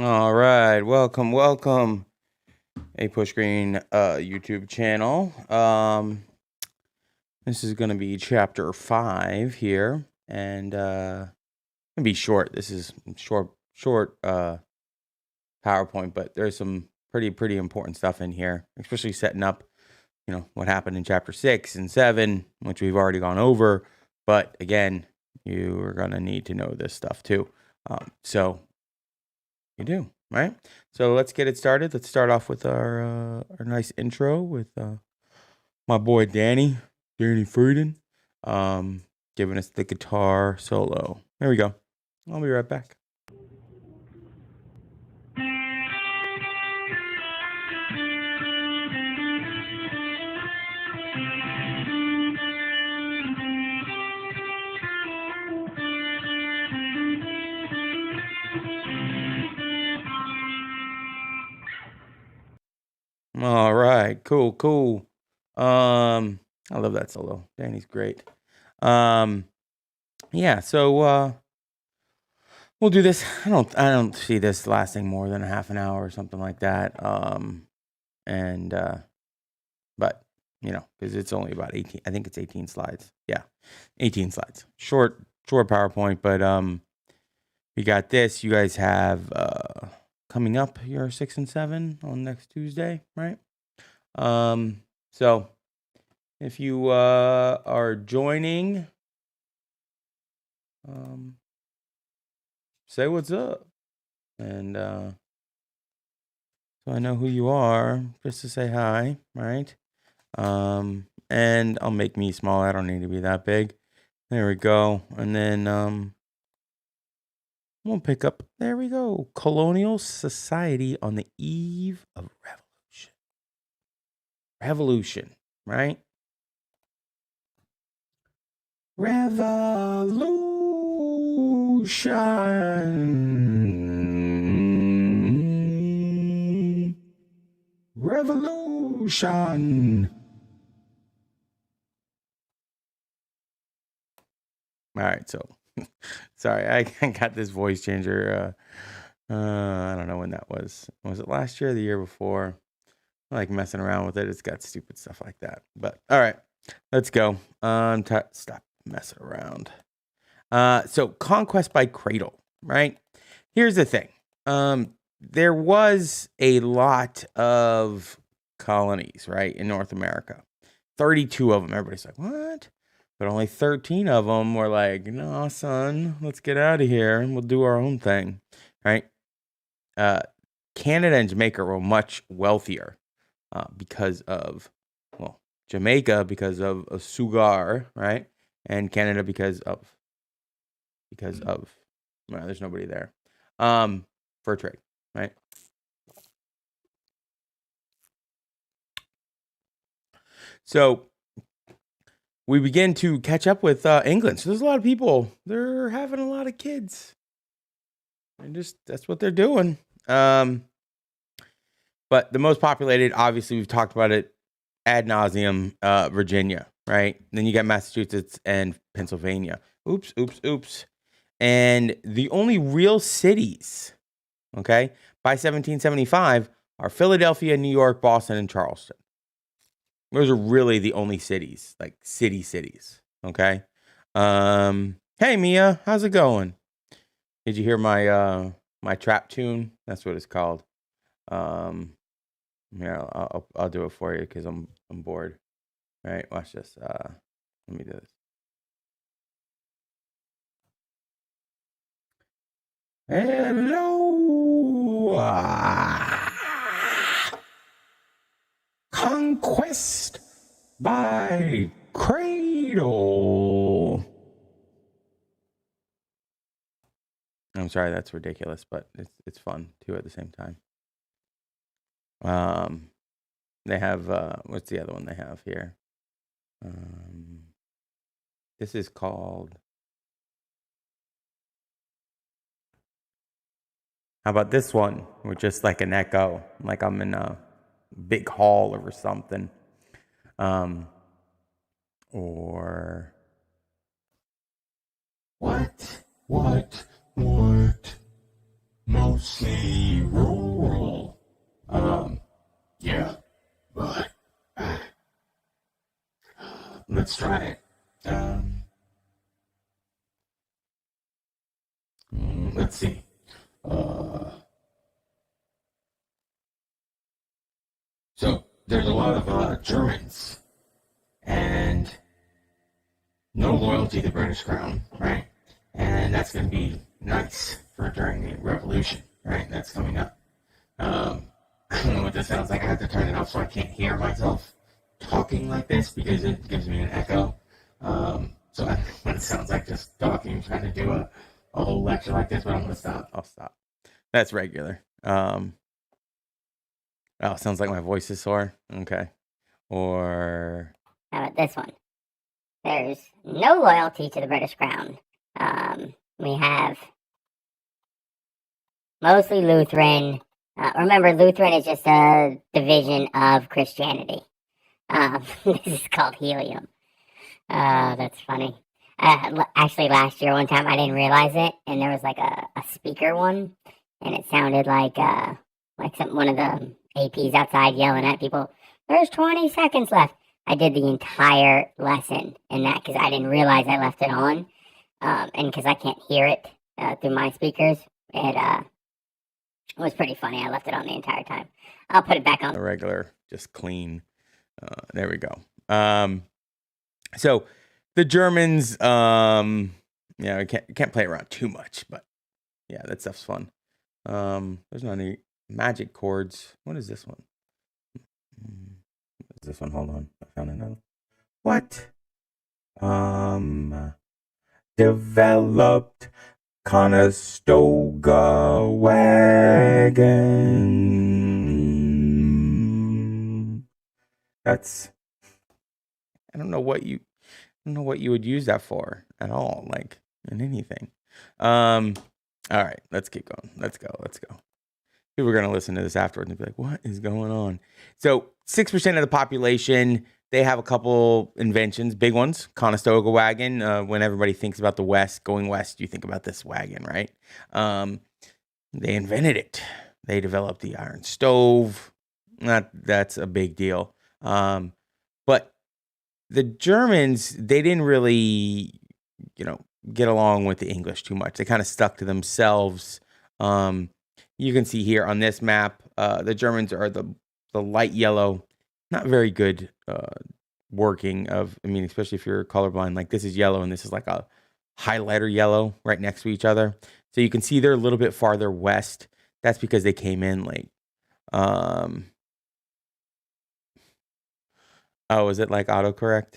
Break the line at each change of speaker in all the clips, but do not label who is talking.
All right, welcome. A Push Green YouTube channel. This is going to be chapter 5 here, and gonna be short. This is short PowerPoint, but there's some pretty important stuff in here, especially setting up, what happened in chapter 6 and 7, which we've already gone over. But again, you are gonna need to know this stuff too. So you do, right? So let's get it started. Let's start off with our nice intro with my boy Danny Frieden, giving us the guitar solo. There we go. I'll be right back. All right, cool. I love that solo. Danny's great. Yeah, so we'll do this. I don't see this lasting more than a half an hour or something like that. But because it's only about 18. I think it's 18 slides. Yeah, 18 slides. Short PowerPoint, but we got this. You guys have coming up your 6 and 7 on next Tuesday, right? So if you are joining, say what's up, and so I know who you are, just to say hi, right? And I'll make me small. I don't need to be that big. There we go. And then we'll pick up. There we go. Colonial society on the eve of revolution, right? Revolution. All right, so sorry, I got this voice changer. I don't know when that was. Was it last year or the year before? I like messing around with it. It's got stupid stuff like that. But all right, let's go. Stop messing around. So Conquest by Cradle, right? Here's the thing. There was a lot of colonies, right, in North America. 32 of them. Everybody's like, what? But only 13 of them were like, no, son, let's get out of here and we'll do our own thing, right? Canada and Jamaica were much wealthier because of, Jamaica because of a sugar, right? And Canada because of, well, there's nobody there, fur trade, right? So we begin to catch up with England. So there's a lot of people. They're having a lot of kids. And that's what they're doing. But the most populated, obviously, we've talked about it ad nauseum, Virginia, right? Then you got Massachusetts and Pennsylvania. Oops. And the only real cities, okay, by 1775 are Philadelphia, New York, Boston, and Charleston. Those are really the only cities, like cities, okay? Hey, Mia, how's it going? Did you hear my my trap tune? That's what it's called. Yeah, I'll do it for you because I'm bored. All right, watch this. Let me do this. Hello, Conquest by Cradle. I'm sorry, that's ridiculous, but it's fun too at the same time. They have what's the other one they have here? This is called. How about this one? With just like an echo, like I'm in a big hall or something. Or what? Mostly try it. Let's see. So there's a lot of Germans and no loyalty to the British crown, right? And that's going to be nice for during the revolution, right? That's coming up. I don't know what this sounds like. I have to turn it off so I can't hear myself talking like this because it gives me an echo. So I don't know what it sounds like just talking, trying to do a whole lecture like this, but I'm going to stop. I'll stop. That's regular. Oh, it sounds like my voice is sore. Okay. Or
how about this one? There's no loyalty to the British crown. We have mostly Lutheran. Remember, Lutheran is just a division of Christianity. This is called helium. That's funny. Actually, last year, one time, I didn't realize it, and there was like a speaker one, and it sounded like one of the APs outside yelling at people, "There's 20 seconds left." I did the entire lesson in that because I didn't realize I left it on, and because I can't hear it through my speakers, it was pretty funny. I left it on the entire time. I'll put it back on.
The regular, just clean. There we go. So the Germans, we can't play around too much, but yeah, that stuff's fun. There's not any magic chords. What is this one? What is this one? Hold on. I found another. What? Developed Conestoga wagon. That's, I don't know what you would use that for at all, like in anything. All right, let's keep going. Let's go. People are going to listen to this afterwards and be like, what is going on? So 6% of the population, they have a couple inventions, big ones. Conestoga wagon. When everybody thinks about the West, going west, you think about this wagon, right? They invented it. They developed the iron stove. That's a big deal. But the Germans, they didn't really, get along with the English too much. They kind of stuck to themselves. You can see here on this map, the Germans are the light yellow, not very good working of, especially if you're colorblind, like this is yellow and this is like a highlighter yellow right next to each other. So you can see they're a little bit farther west. That's because they came in late. Oh, is it like autocorrect?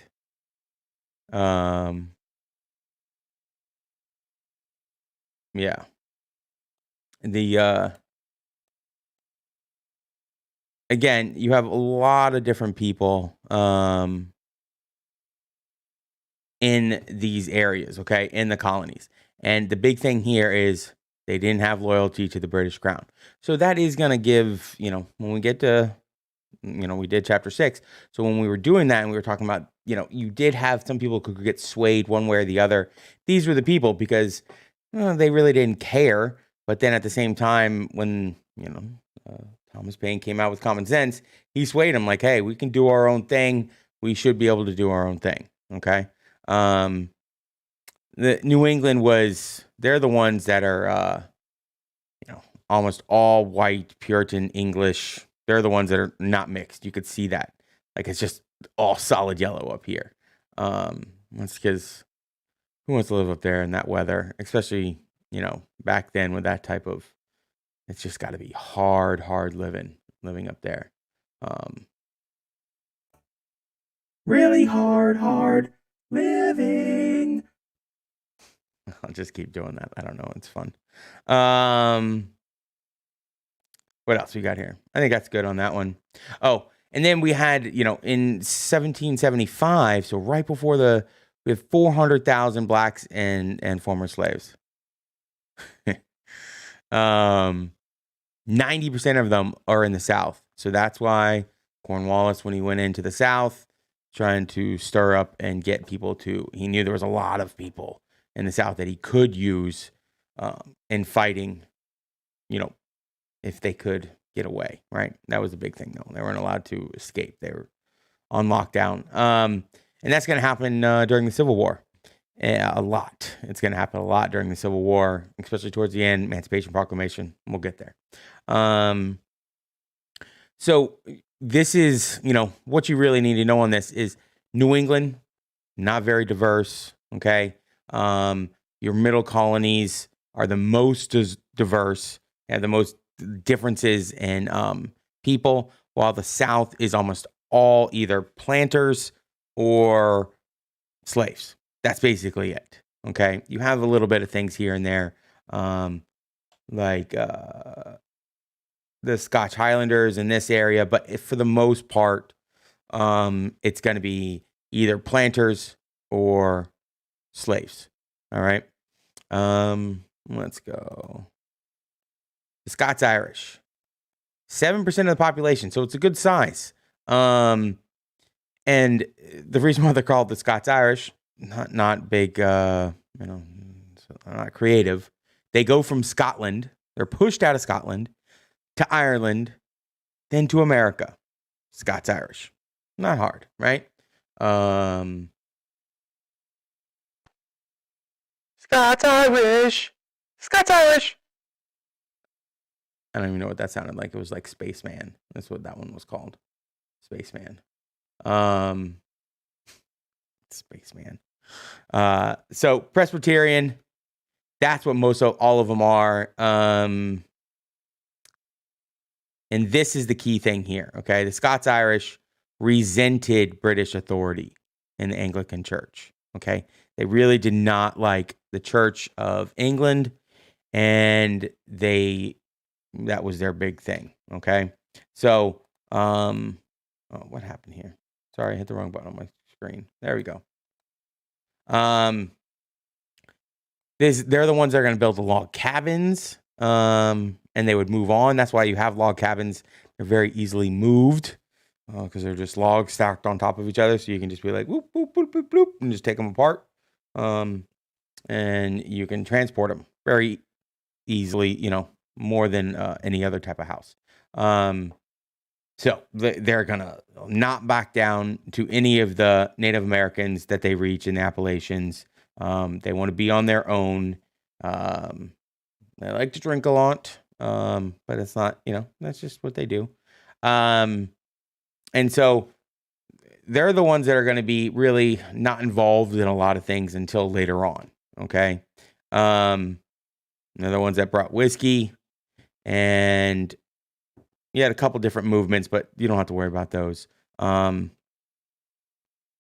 Yeah. Again, you have a lot of different people in these areas, okay, in the colonies. And the big thing here is they didn't have loyalty to the British crown. So that is going to give, when we get to, we did chapter 6. So when we were doing that and we were talking about, you did have some people who could get swayed one way or the other. These were the people because they really didn't care. But then at the same time, when, Thomas Paine came out with Common Sense, he swayed him like, hey, we can do our own thing. We should be able to do our own thing. Okay. The New England they're the ones that are, almost all white Puritan English. They're the ones that are not mixed. You could see that. Like it's just all solid yellow up here. That's because who wants to live up there in that weather, especially, back then with that type of, it's just got to be hard living up there. Really hard living. I'll just keep doing that. I don't know. It's fun. What else we got here? I think that's good on that one. Oh, and then we had, in 1775, so right before we have 400,000 blacks and former slaves. 90% of them are in the South. So that's why Cornwallis, when he went into the South, trying to stir up and get people he knew there was a lot of people in the South that he could use in fighting, if they could get away, right? That was the big thing, though. They weren't allowed to escape. They were on lockdown. And that's going to happen during the Civil War. A lot. It's going to happen a lot during the Civil War, especially towards the end. Emancipation Proclamation. We'll get there. So this is, what you really need to know on this is New England, not very diverse. Okay. Your middle colonies are the most diverse, have the most differences in people, while the South is almost all either planters or slaves. That's basically it. Okay. You have a little bit of things here and there, like the Scotch Highlanders in this area, but for the most part, it's going to be either planters or slaves. All right. Let's go. The Scots Irish, 7% of the population, so it's a good size. And the reason why they're called the Scots Irish, not big, not creative. They go from Scotland. They're pushed out of Scotland to Ireland, then to America. Scots Irish, not hard, right? Scots Irish. Scots Irish. I don't even know what that sounded like. It was like Spaceman. That's what that one was called. Spaceman. Spaceman. So Presbyterian, that's what most of all of them are. And this is the key thing here. Okay. The Scots Irish resented British authority in the Anglican Church. Okay. They really did not like the Church of England, and that was their big thing. Okay. So, what happened here? Sorry, I hit the wrong button on my screen. There we go. They're the ones that are going to build the log cabins, and they would move on. That's why you have log cabins. They're very easily moved because they're just logs stacked on top of each other. So you can just be like, whoop, whoop, whoop, whoop, whoop, and just take them apart. And you can transport them very easily, more than any other type of house. So they're going to not back down to any of the Native Americans that they reach in the Appalachians. They want to be on their own. They like to drink a lot, but it's not, that's just what they do. And so they're the ones that are going to be really not involved in a lot of things until later on. Okay. They're the ones that brought whiskey, and you had a couple different movements, but you don't have to worry about those. They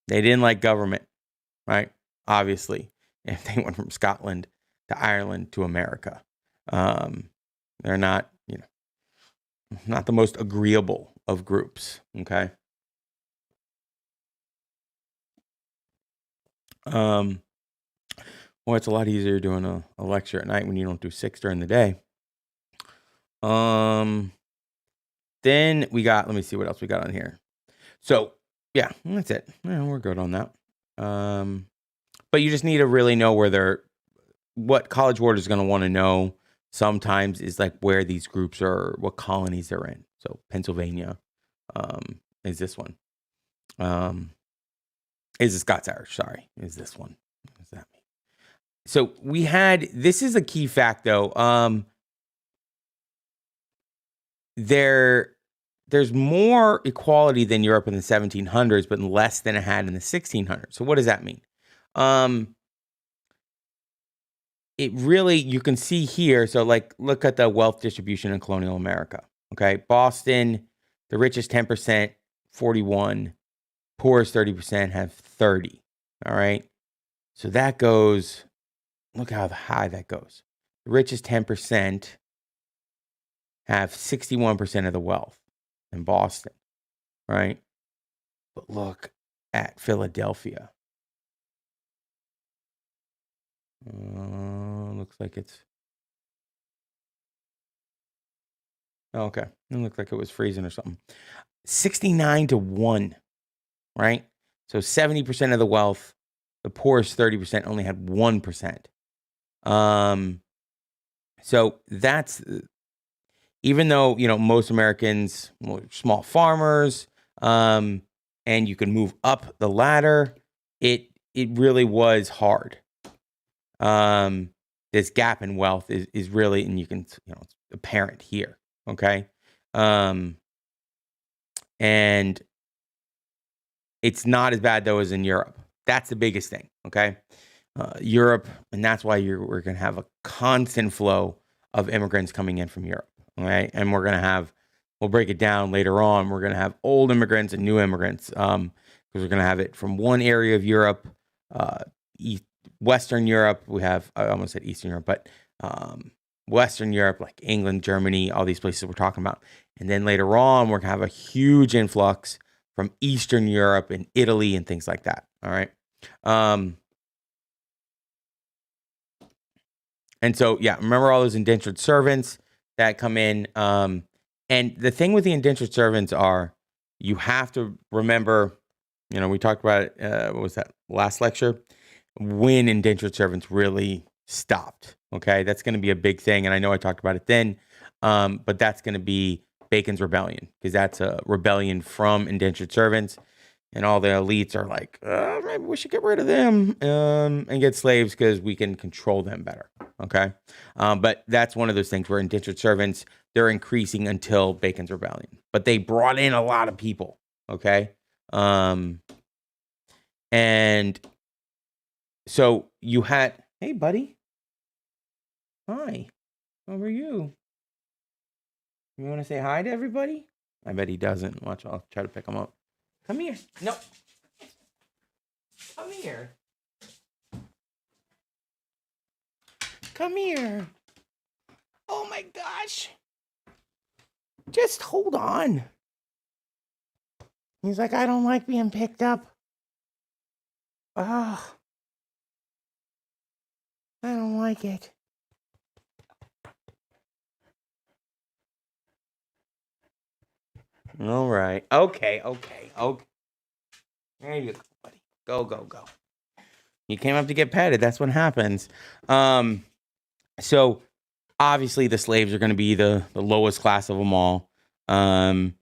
didn't like government, right? Obviously, if they went from Scotland to Ireland to America, they're not, not the most agreeable of groups. Okay. Well, it's a lot easier doing a lecture at night when you don't do 6 during the day. Then we got, let me see what else we got on here. So yeah, that's it. Yeah, we're good on that. But you just need to really know what College Board is going to want to know sometimes is like where these groups are, what colonies they're in. So Pennsylvania, is this one. Is the Scots Irish, sorry, is this one. What does that mean? So this is a key fact though. There's more equality than Europe in the 1700s, but less than it had in the 1600s. So what does that mean? It really, you can see here. So like, look at the wealth distribution in colonial America. Okay. Boston, the richest 10%, 41, poorest 30% have 30. All right. So that goes, look how high that goes. The richest 10% have 61% of the wealth in Boston, right? But look at Philadelphia. Looks like it's... Okay. It looked like it was freezing or something. 69-1, right? So 70% of the wealth, the poorest 30% only had 1%. So that's... Even though, most Americans were small farmers, and you can move up the ladder, it really was hard. This gap in wealth is really, and you can, it's apparent here. Okay. And it's not as bad though as in Europe. That's the biggest thing. Okay. Europe, and that's why we're going to have a constant flow of immigrants coming in from Europe. All right. And we'll break it down later on. We're going to have old immigrants and new immigrants, because we're going to have it from one area of Europe, Western Europe. I almost said Eastern Europe, but Western Europe, like England, Germany, all these places we're talking about. And then later on, we're going to have a huge influx from Eastern Europe and Italy and things like that. All right. And so, yeah, remember all those indentured servants that come in. And the thing with the indentured servants are, you have to remember, we talked about it, what was that, last lecture? When indentured servants really stopped. Okay, that's going to be a big thing. And I know I talked about it then, but that's going to be Bacon's Rebellion, because that's a rebellion from indentured servants. And all the elites are like, maybe we should get rid of them and get slaves because we can control them better. Okay. But that's one of those things where indentured servants, they're increasing until Bacon's Rebellion. But they brought in a lot of people. Okay. And so you had, hey, buddy. Hi. How are you? You want to say hi to everybody? I bet he doesn't. Watch, I'll try to pick him up. Come here. No. Come here. Come here. Oh my gosh. Just hold on. He's like, I don't like being picked up. Oh. I don't like it. All right. Okay. There you go, buddy. Go. You came up to get petted. That's what happens. So obviously the slaves are going to be the lowest class of them all. And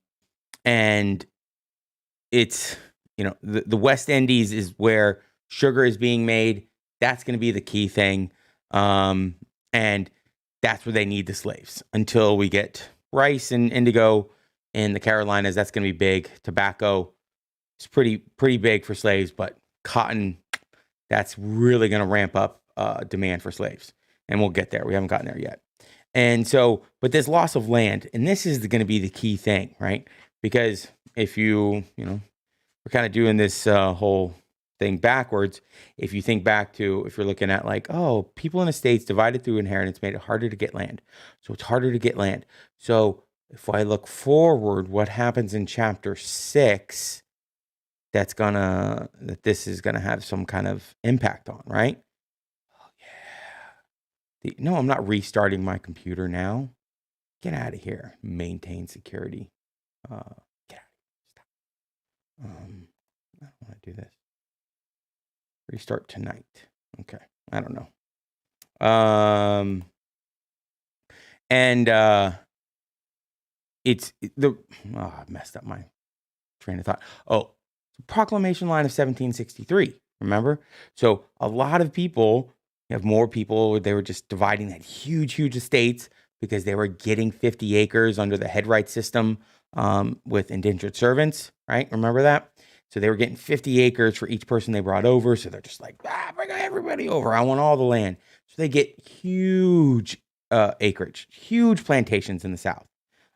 it's, the West Indies is where sugar is being made. That's going to be the key thing. And that's where they need the slaves until we get rice and indigo in the Carolinas. That's going to be big. Tobacco is pretty big for slaves, but cotton, that's really going to ramp up demand for slaves. And we'll get there. We haven't gotten there yet. And so, but this loss of land, and this is going to be the key thing, right? Because if we're kind of doing this whole thing backwards. If you think back to, if you're looking at like, oh, people in the States divided through inheritance made it harder to get land. So it's harder to get land. So if I look forward, what happens in chapter 6, that this is gonna have some kind of impact on, right? Oh yeah. No, I'm not restarting my computer now. Get out of here. Maintain security. Get out of here. Stop. I don't want to do this. Restart tonight. Okay. I don't know. I messed up my train of thought. Oh, proclamation line of 1763. Remember? So a lot of people, you have more people, they were just dividing that huge estates because they were getting 50 acres under the headright system with indentured servants, right? Remember that? So they were getting 50 acres for each person they brought over. So they're just like, bring everybody over. I want all the land. So they get huge acreage, huge plantations in the South.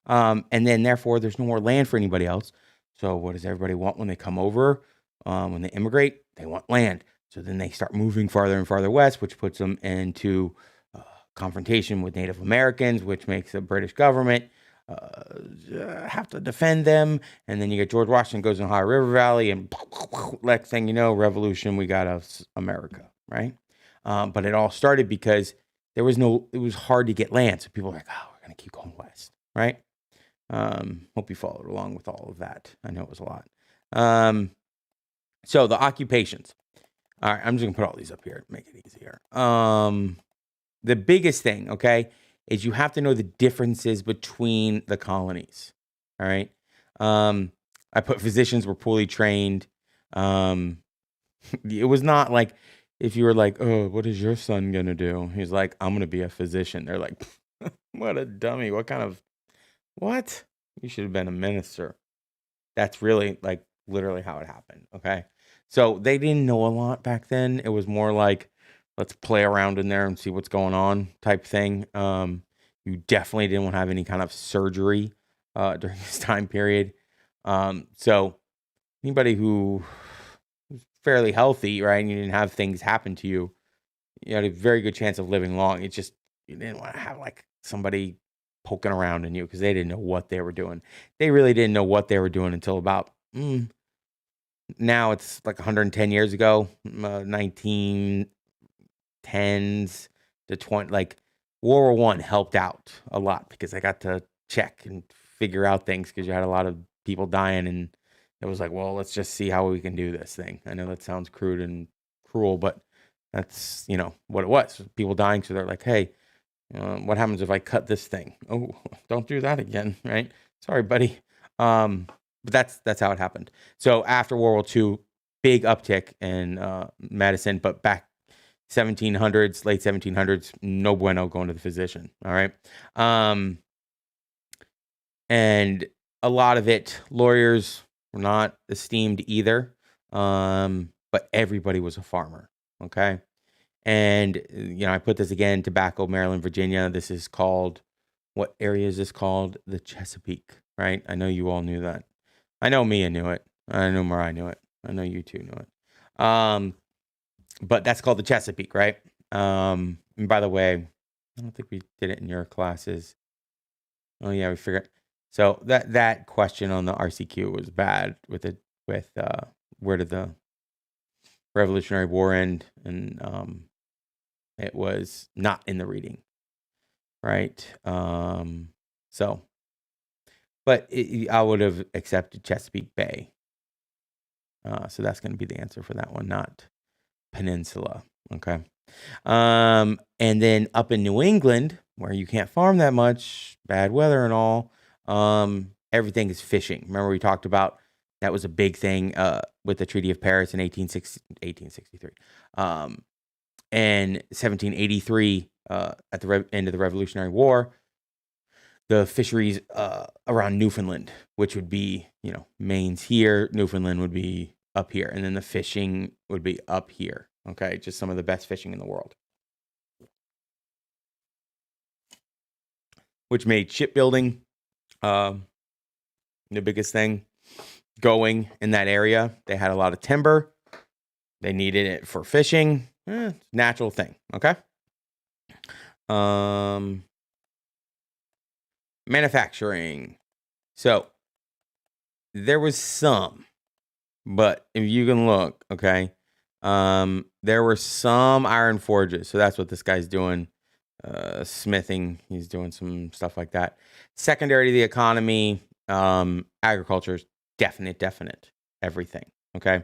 And then therefore there's no more land for anybody else. So what does everybody want when they come over? When they immigrate, they want land. So then they start moving farther and farther west, which puts them into confrontation with Native Americans, which makes the British government have to defend them. And then you get George Washington goes in Ohio River Valley, and next thing you know, revolution, we got us America, right? But it all started because it was hard to get land. So people were like, oh, we're going to keep going west, right? Hope you followed along with all of that. I know it was a lot. So the occupations. All right, I'm just gonna put all these up here to make it easier. The biggest thing, okay, is you have to know the differences between the colonies. All right. I put physicians were poorly trained. It was not like if you were like, oh, what is your son going to do? He's like, I'm going to be a physician. They're like, what a dummy. What? You should have been a minister. That's really like literally how it happened. Okay. So they didn't know a lot back then. It was more like, let's play around in there and see what's going on type thing. You definitely didn't want to have any kind of surgery during this time period. So anybody who was fairly healthy, right, and you didn't have things happen to you, you had a very good chance of living long. It's just you didn't want to have like somebody poking around in you because they didn't know what they were doing. They really didn't know what they were doing until about now it's like 110 years ago, 1910s to 20. Like World War I helped out a lot because I got to check and figure out things because you had a lot of people dying, and it was like, well, let's just see how we can do this thing. I know that sounds crude and cruel, but that's what it was. People dying, so they're like, hey, what happens if I cut this thing? Oh, don't do that again, right? Sorry, buddy. But that's how it happened. So after World War II, big uptick in medicine, but back 1700s, late 1700s, no bueno going to the physician. All right. And a lot of it, lawyers were not esteemed either. But everybody was a farmer. Okay. And, I put this again, tobacco, Maryland, Virginia. This is called, what area is this called? The Chesapeake, right? I know you all knew that. I know Mia knew it. I know Mariah knew it. I know you two knew it. But that's called the Chesapeake, right? And by the way, I don't think we did it in your classes. Oh yeah, we figured. So that question on the RCQ was bad with where did the Revolutionary War end? And it was not in the reading, right? So, but I would have accepted Chesapeake Bay. So that's going to be the answer for that one, not Peninsula. Okay. And then up in New England, where you can't farm that much, bad weather and all, everything is fishing. Remember we talked about that was a big thing with the Treaty of Paris in 1863. And 1783, at the end of the Revolutionary War, the fisheries around Newfoundland, which would be, Maine's here, Newfoundland would be up here, and then the fishing would be up here. Okay, just some of the best fishing in the world, which made shipbuilding the biggest thing going in that area. They had a lot of timber. They needed it for fishing. Natural thing. Okay. Manufacturing. So there was some, but if you can look, okay, there were some iron forges. So that's what this guy's doing. Smithing. He's doing some stuff like that. Secondary to the economy, agriculture is definite everything. Okay.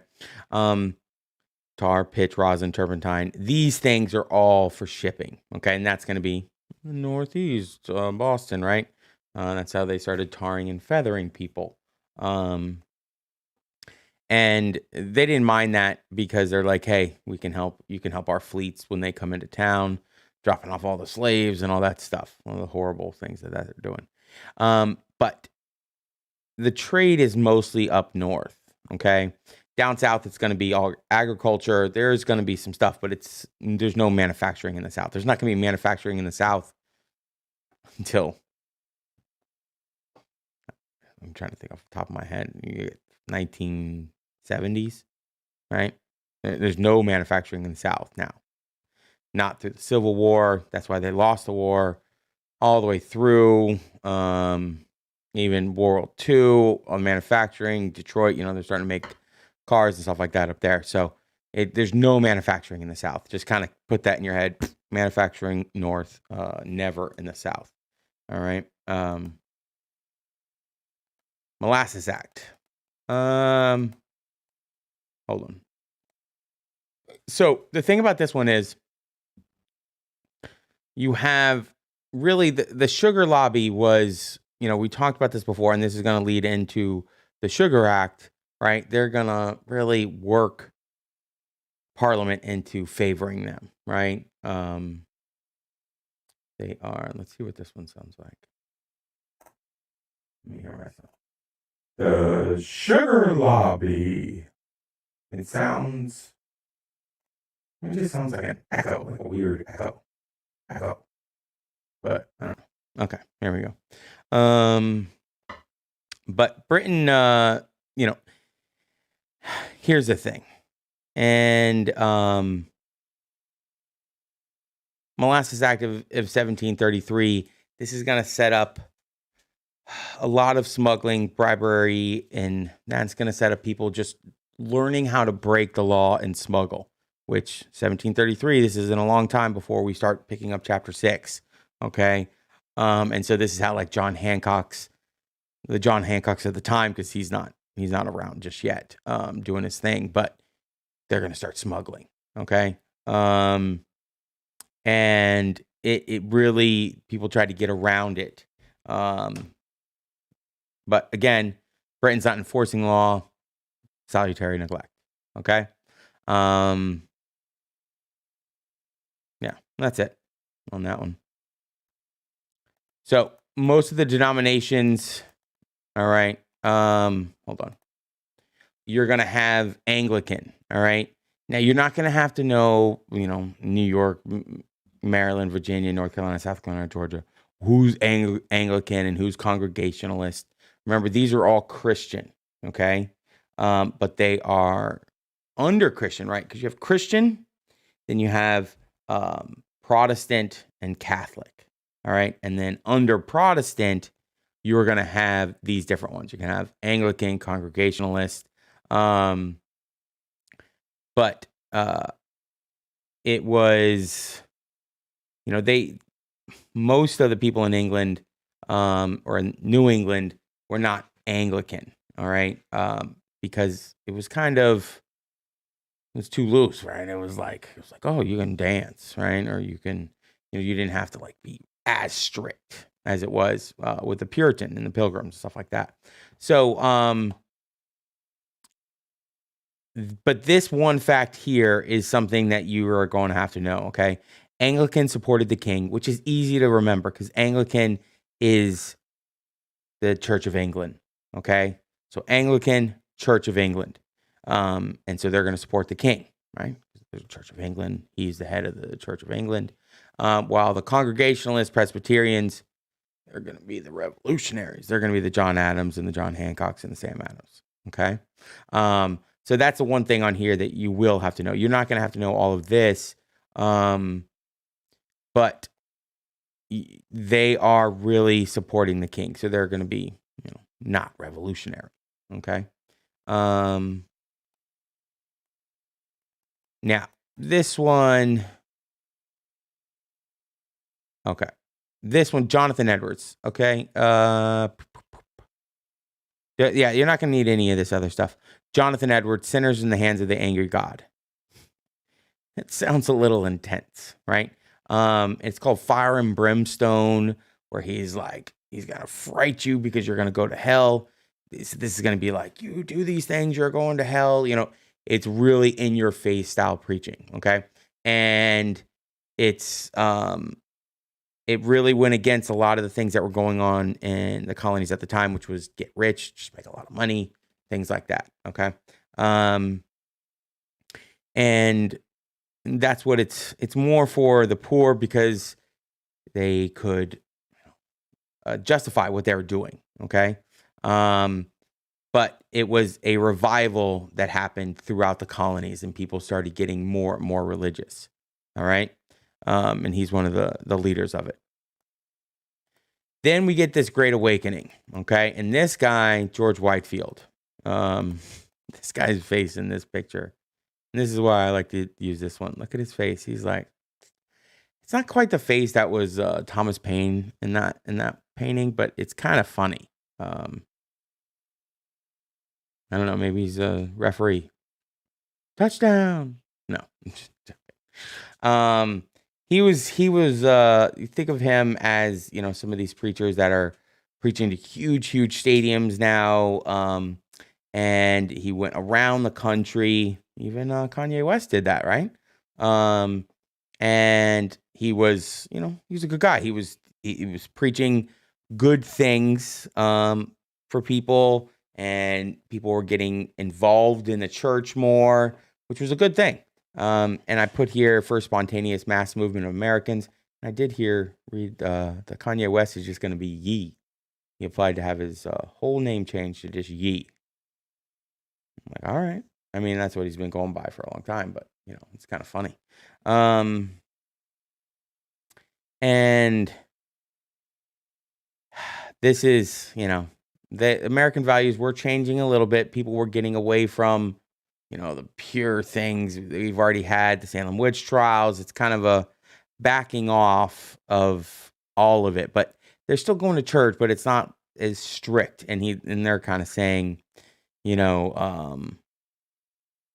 Tar, pitch, rosin, turpentine. These things are all for shipping. Okay. And that's going to be Northeast, Boston, right? That's how they started tarring and feathering people. And they didn't mind that because they're like, hey, we can help. You can help our fleets when they come into town, dropping off all the slaves and all that stuff. All the horrible things that they're doing. But the trade is mostly up north. Okay. Down south, it's going to be all agriculture. There's going to be some stuff, but there's no manufacturing in the south. There's not going to be manufacturing in the south until, I'm trying to think off the top of my head, 1970s, right? There's no manufacturing in the south now. Not through the Civil War. That's why they lost the war. All the way through, even World War II on manufacturing. Detroit, they're starting to make cars and stuff like that up there. So there's no manufacturing in the south. Just kind of put that in your head. Manufacturing north, never in the south. All right. Molasses Act. Hold on. So the thing about this one is you have really the sugar lobby was, we talked about this before, and this is going to lead into the Sugar Act, right? They're going to really work Parliament into favoring them, right? They are. Let's see what this one sounds like. Let me hear myself. The sugar lobby. It just sounds like an echo, like a weird echo. But I don't know. Okay, here we go. But Britain, here's the thing. And Molasses Act of 1733, this is going to set up a lot of smuggling, bribery, and that's going to set up people just learning how to break the law and smuggle, which 1733, this isn't a long time before we start picking up chapter 6, okay? And so this is how, like, the John Hancocks at the time, because he's not around just yet, doing his thing, but they're going to start smuggling, okay? And it really, people tried to get around it. But again, Britain's not enforcing law, salutary neglect, okay? Yeah, that's it on that one. So most of the denominations, all right, hold on. You're going to have Anglican, all right? Now, you're not going to have to know, New York, Maryland, Virginia, North Carolina, South Carolina, Georgia, who's Anglican and who's Congregationalist. Remember, these are all Christian, okay? But they are under Christian, right? Because you have Christian, then you have Protestant and Catholic, all right? And then under Protestant, you're going to have these different ones. You can have Anglican, Congregationalist, but it was, most of the people in England or in New England were not Anglican, all right? Because it was it was too loose, right? It was like, oh, you can dance, right? Or you can, you didn't have to like be as strict as it was with the Puritan and the Pilgrims, stuff like that. So, but this one fact here is something that you are going to have to know, okay? Anglican supported the king, which is easy to remember because Anglican is the Church of England, okay? So Anglican, Church of England. And so they're going to support the king, right? There's a Church of England. He's the head of the Church of England. While the Congregationalists, Presbyterians, they're going to be the revolutionaries. They're going to be the John Adams and the John Hancocks and the Sam Adams, okay? So that's the one thing on here that you will have to know. You're not going to have to know all of this, but they are really supporting the king. So they're going to be, not revolutionary, okay? Now, this one, okay. This one, Jonathan Edwards, okay? Yeah, you're not going to need any of this other stuff. Jonathan Edwards, Sinners in the Hands of the Angry God. It sounds a little intense, right? It's called Fire and Brimstone, where he's going to fright you because you're going to go to hell. This is going to be like, you do these things, you're going to hell. It's really in your face style preaching, okay? And it's, it really went against a lot of the things that were going on in the colonies at the time, which was get rich, just make a lot of money, things like that, okay? And that's what it's more for the poor because they could justify what they were doing, okay? But it was a revival that happened throughout the colonies and people started getting more and more religious, all right? And he's one of the leaders of it. Then we get this Great Awakening, okay? And this guy, George Whitefield, this guy's face in this picture, and this is why I like to use this one. Look at his face. He's like, it's not quite the face that was Thomas Paine in that painting, but it's kind of funny. I don't know. Maybe he's a referee. Touchdown. No. He was. You think of him as some of these preachers that are preaching to huge stadiums now. and he went around the country. Even Kanye West did that, right? And he was, he was a good guy. He was preaching good things for people, and people were getting involved in the church more, which was a good thing. And I put here for spontaneous mass movement of Americans. I did read the Kanye West is just going to be Ye. He applied to have his whole name changed to just Ye. I'm like, all right. I mean, that's what he's been going by for a long time, but it's kind of funny. And this is, the American values were changing a little bit. People were getting away from, the pure things that we've already had, the Salem witch trials. It's kind of a backing off of all of it, but they're still going to church, but it's not as strict. And they're kind of saying,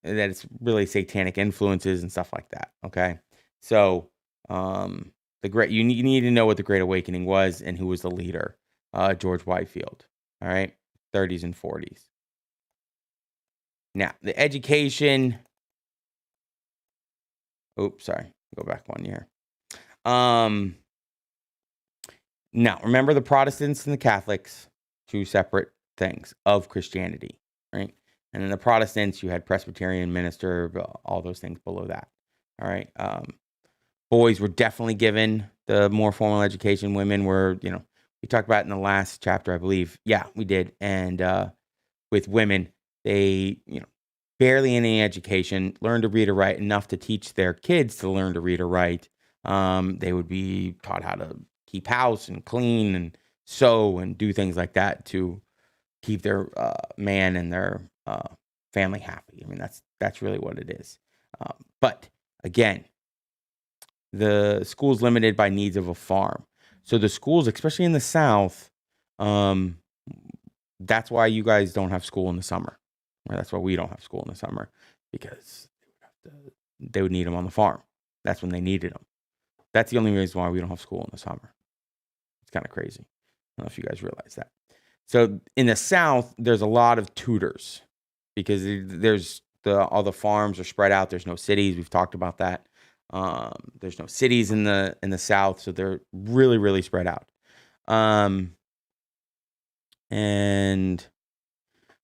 that it's really satanic influences and stuff like that. Okay. So, you need to know what the Great Awakening was and who was the leader. George Whitefield. All right. 30s and 40s. Now, the education. Oops, sorry. Go back 1 year. Now, remember the Protestants and the Catholics, two separate things of Christianity, right? And then the Protestants, you had Presbyterian minister, all those things below that. All right. Boys were definitely given the more formal education. Women were, we talked about it in the last chapter, I believe. Yeah, we did. And with women, they, barely any education, learned to read or write enough to teach their kids to learn to read or write. They would be taught how to keep house and clean and sew and do things like that to keep their man and their family happy. I mean, that's really what it is. But again, the school's limited by needs of a farm. So the schools, especially in the South, that's why you guys don't have school in the summer. Or that's why we don't have school in the summer, because they would need them on the farm. That's when they needed them. That's the only reason why we don't have school in the summer. It's kind of crazy. I don't know if you guys realize that. So in the South, there's a lot of tutors because there's all the farms are spread out. There's no cities. We've talked about that. There's no cities in the South, so they're really, really spread out.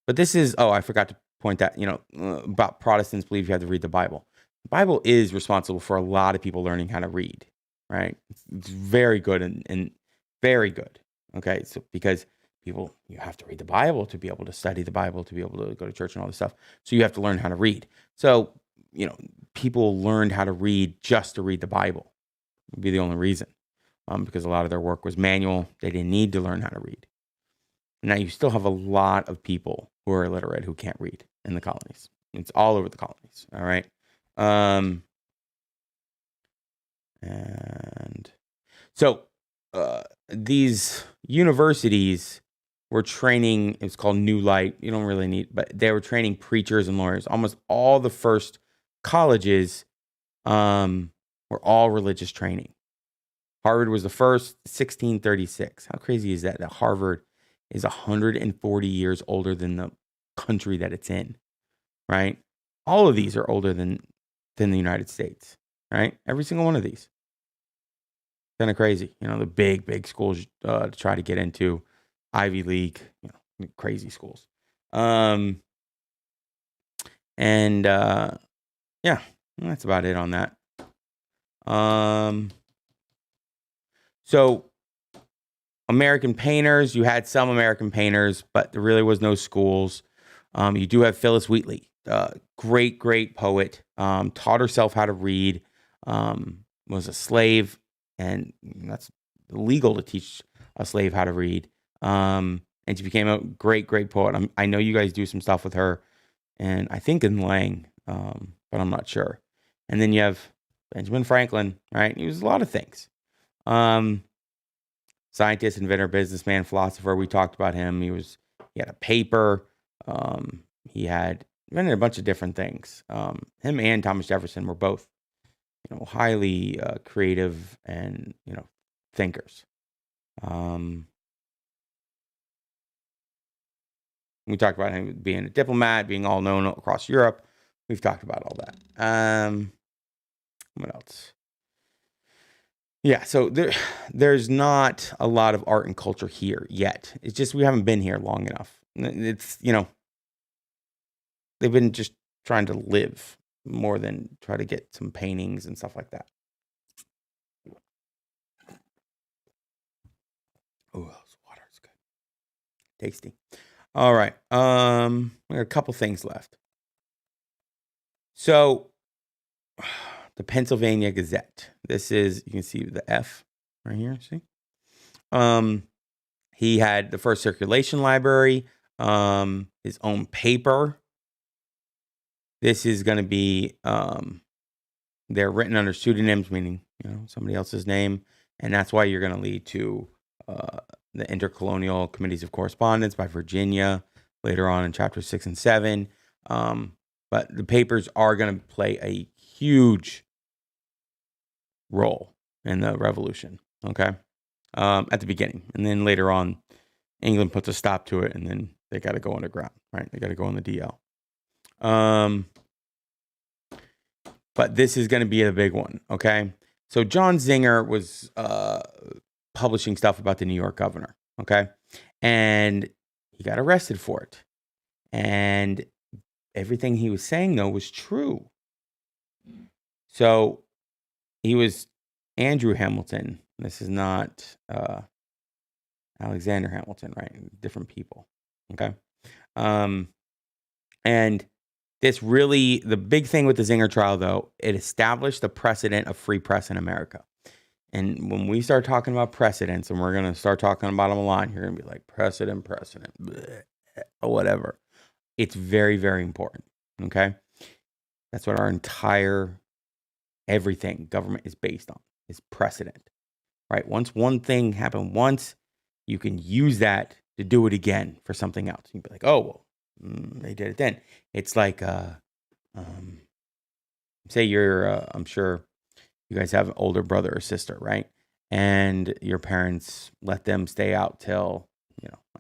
But this is, I forgot to point that, about Protestants believe you have to read the Bible. The Bible is responsible for a lot of people learning how to read, right? It's very good and very good. Okay. So because you have to read the Bible to be able to study the Bible, to be able to go to church and all this stuff. So you have to learn how to read. So, people learned how to read just to read the Bible. Would be the only reason. Because a lot of their work was manual. They didn't need to learn how to read. Now, you still have a lot of people who are illiterate who can't read in the colonies. It's all over the colonies, all right? And so these universities were training, it's called New Light. You don't really need, but they were training preachers and lawyers. Almost all the first colleges were all religious training. Harvard was the first, 1636. How crazy is that? That Harvard is 140 years older than the country that it's in, right? All of these are older than the United States, right? Every single one of these. Kind of crazy. The big schools to try to get into, Ivy League, crazy schools. Yeah, that's about it on that. So American painters, you had some American painters, but there really was no schools. You do have Phyllis Wheatley, great poet, taught herself how to read, was a slave, and that's illegal to teach a slave how to read. And she became a great poet. I know you guys do some stuff with her, and I think in Lang, but I'm not sure. And then you have Benjamin Franklin, right? He was a lot of things. Scientist, inventor, businessman, philosopher. We talked about him. He had a paper. He had invented a bunch of different things. Him and Thomas Jefferson were both, highly creative and, thinkers. We talked about him being a diplomat, being all known across Europe. We've talked about all that. What else? Yeah, so there's not a lot of art and culture here yet. It's just we haven't been here long enough. It's, they've been just trying to live more than try to get some paintings and stuff like that. Oh, this water is good. Tasty. All right. We got a couple things left. So the Pennsylvania Gazette. This is, you can see the F right here. See? He had the first circulation library, his own paper. This is going to be, they're written under pseudonyms, meaning, somebody else's name. And that's why you're going to lead to the Intercolonial Committees of Correspondence by Virginia later on in chapters 6 and 7. But the papers are going to play a huge role in the revolution, okay, at the beginning. And then later on, England puts a stop to it, and then they got to go underground, right? They got to go on the DL. But this is going to be a big one, okay? So John Zinger was publishing stuff about the New York governor, okay? And he got arrested for it. And everything he was saying, though, was true. So he was Andrew Hamilton. This is not Alexander Hamilton, right? Different people, okay? And this really, the big thing with the Zinger trial, though, it established the precedent of free press in America. And when we start talking about precedents, and we're going to start talking about them a lot, you're going to be like, precedent, bleh, or whatever. It's very, very important, okay? That's what our entire everything government is based on, is precedent, right? Once one thing happened once, you can use that to do it again for something else. You'd be like, oh, well, they did it then. It's like, say you're, I'm sure you guys have an older brother or sister, right? And your parents let them stay out till,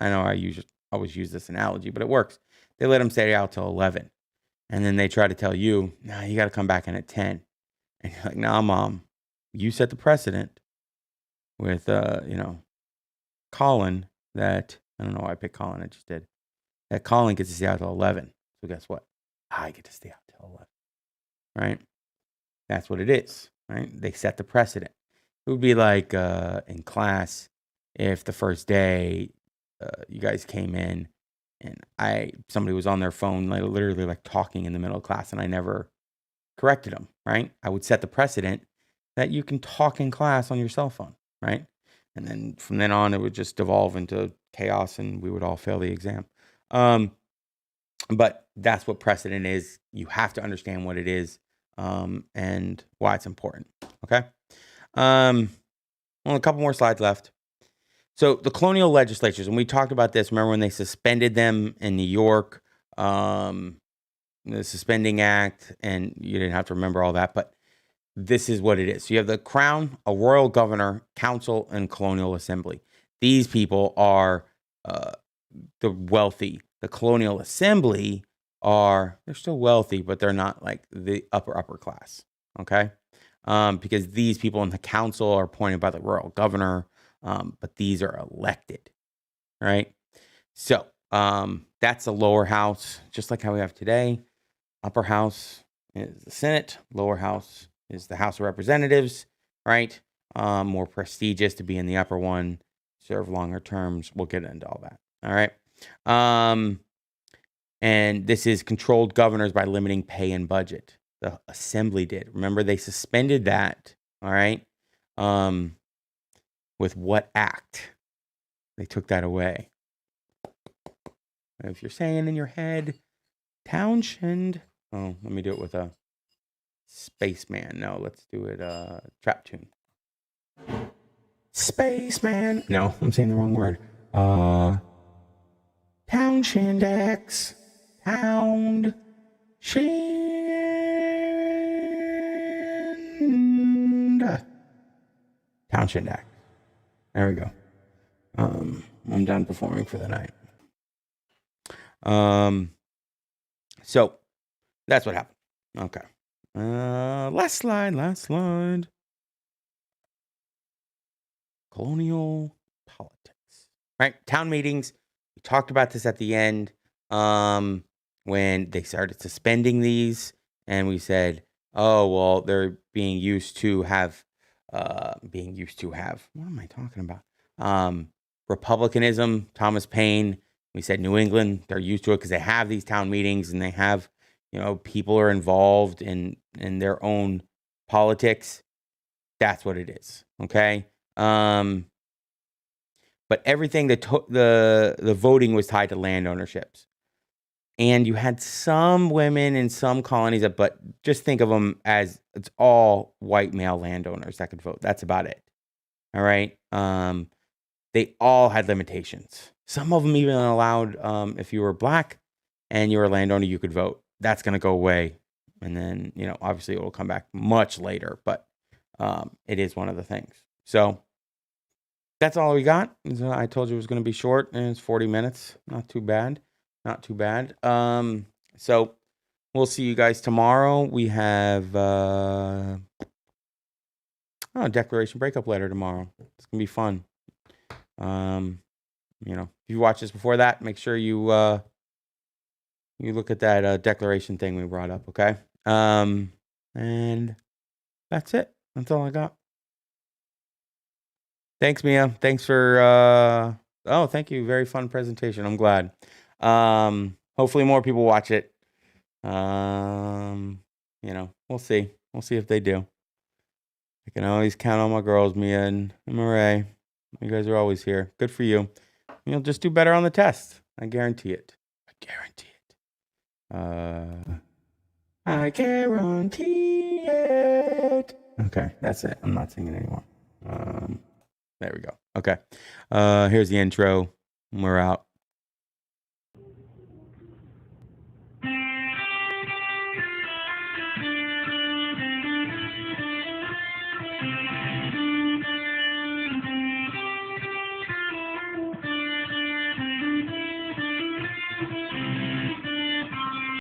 I know I always use this analogy, but it works. They let them stay out till 11. And then they try to tell you, nah, you got to come back in at 10. And you're like, nah, mom, you set the precedent with, Colin that, I don't know why I picked Colin, I just did. That Colin gets to stay out till 11. So guess what? I get to stay out till 11, right? That's what it is, right? They set the precedent. It would be like in class, if the first day you guys came in and somebody was on their phone, like literally like talking in the middle of class, and I never corrected them, right? I would set the precedent that you can talk in class on your cell phone, right? And then from then on, it would just devolve into chaos, and we would all fail the exam. But that's what precedent is. You have to understand what it is and why it's important. Okay. Well, a couple more slides left. So the colonial legislatures, and we talked about this. Remember when they suspended them in New York, the Suspending Act, and you didn't have to remember all that, but this is what it is. So you have the Crown, a royal governor, council, and colonial assembly. These people are the wealthy. The colonial assembly they're still wealthy, but they're not like the upper class. Okay. Because these people in the council are appointed by the royal governor, but these are elected, right? So that's the lower house, just like how we have today. Upper house is the Senate. Lower house is the House of Representatives, right? More prestigious to be in the upper one, serve longer terms. We'll get into all that. All right. And this is controlled governors by limiting pay and budget. The assembly did. Remember, they suspended that. All right. With what act? They took that away. If you're saying in your head, Townshend. Oh, let me do it with a Spaceman. No, let's do it trap tune. Spaceman. No, I'm saying the wrong word. Townshend X. Townshend. Townshend X. There we go. I'm done performing for the night. So that's what happened. Okay. Last slide. Colonial politics. Right? Town meetings. We talked about this at the end. When they started suspending these, and we said, oh, well, they're being used to have what am I talking about? Republicanism, Thomas Paine. We said New England, they're used to it because they have these town meetings and they have, people are involved in their own politics. That's what it is. Okay. But everything, the voting was tied to land ownerships. And you had some women in some colonies, but just think of them as it's all white male landowners that could vote. That's about it. All right. They all had limitations. Some of them even allowed, if you were black and you were a landowner, you could vote. That's going to go away. And then, obviously it will come back much later, but it is one of the things. So that's all we got. I told you it was going to be short, and it's 40 minutes. Not too bad. So we'll see you guys tomorrow. We have Declaration breakup letter tomorrow. It's gonna be fun. If you watch this before that, make sure you look at that declaration thing we brought up. Okay. And that's it. That's all I got. Thanks, Mia. Thanks for thank you. Very fun presentation. I'm glad. Hopefully more people watch it. We'll see. We'll see if they do. I can always count on my girls, Mia and Marae. You guys are always here. Good for you. You'll just do better on the test. I guarantee it. I guarantee it. Okay, that's it. I'm not singing anymore. There we go. Okay. Here's the intro. We're out.